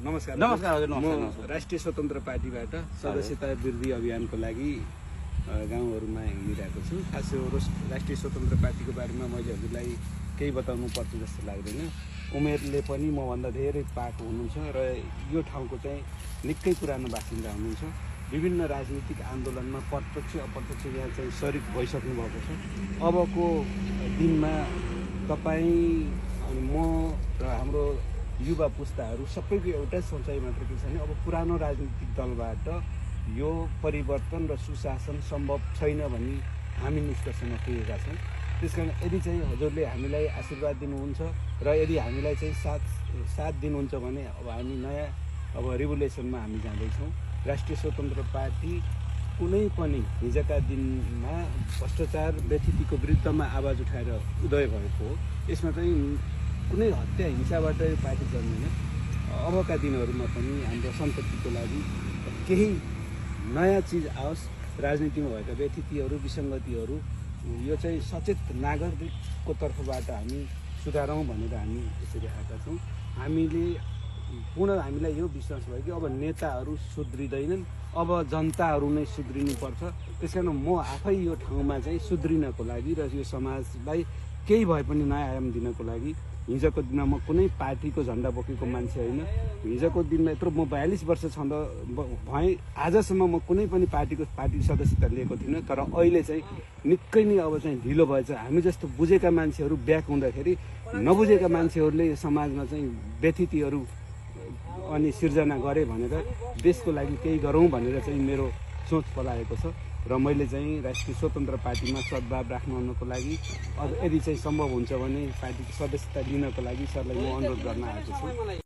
नमस्कार हजुर, म नमस्कार। राष्ट्रिय स्वतन्त्र पार्टीबाट सदस्यता वृद्धि अभियानको लागि गाउँहरूमा हिँडिरहेको छु। खास यो राष्ट्रिय स्वतन्त्र पार्टीको बारेमा मैले हजुरलाई केही बताउनु पर्छ जस्तो लाग्दैन। उमेरले पनि मभन्दा धेरै पाएको हुनुहुन्छ र यो ठाउँको चाहिँ निकै पुरानो बासिन्दा हुनुहुन्छ। विभिन्न राजनीतिक आन्दोलनमा प्रत्यक्ष अप्रत्यक्ष यहाँ चाहिँ सरिक भइसक्नु भएको छ। अबको दिनमा तपाईँ अनि म र हाम्रो युवा पुस्ताहरू सबैको एउटै सोचाइ मात्र के छ भने अब पुरानो राजनीतिक दलबाट यो परिवर्तन र सुशासन सम्भव छैन भन्ने हामी निष्कर्षमा पुगेका छौँ। त्यसकारण यदि चाहिँ हजुरले हामीलाई आशीर्वाद दिनुहुन्छ र यदि हामीलाई चाहिँ साथ दिनुहुन्छ भने अब हामी नयाँ अब रिभोल्युसनमा हामी जाँदैछौँ। राष्ट्रिय स्वतन्त्र पार्टी कुनै पनि हिजोका दिनमा भ्रष्टाचार व्यथितिको विरुद्धमा आवाज उठाएर उदय भएको हो। यसमा चाहिँ कुनै हत्या हिंसाबाट यो पार्टी जन्मिन। अबका दिनहरूमा पनि हाम्रो सन्ततिको लागि केही नयाँ चिज आओस्। राजनीतिमा भएका व्यथितिहरू विसङ्गतिहरू यो चाहिँ सचेत नागरिकको तर्फबाट हामी सुधारौँ भनेर हामी यसरी आएका छौँ। हामीलाई यो विश्वास भयो कि अब नेताहरू सुध्रिँदैनन्, अब जनताहरू नै सुध्रिनुपर्छ। त्यसकारण म आफै यो ठाउँमा चाहिँ सुध्रिनको लागि र यो समाजलाई केही भए पनि नयाँ आयाम दिनको लागि हिजोको दिनमा म कुनै पार्टीको झन्डा बोकेको मान्छे होइन। हिजोको दिनमा यत्रो म 42 वर्ष छँदा भएँ, आजसम्म म कुनै पनि पार्टीको सदस्यता लिएको थिइनँ। तर अहिले चाहिँ निकै नै अब चाहिँ ढिलो भएछ। हामी जस्तो बुझेका मान्छेहरू ब्याक हुँदाखेरि नबुझेका मान्छेहरूले समाजमा चाहिँ व्यथितिहरू अनि सिर्जना गरे भनेर देशको लागि केही गरौँ भनेर चाहिँ मेरो सोच पलाएको छ र मैले चाहिँ राष्ट्रिय स्वतन्त्र पार्टीमा सद्भाव राख्नको लागि यदि चाहिँ सम्भव हुन्छ भने पार्टीको सदस्यता लिनको लागि सरलाई म अनुरोध गर्न आएको छु।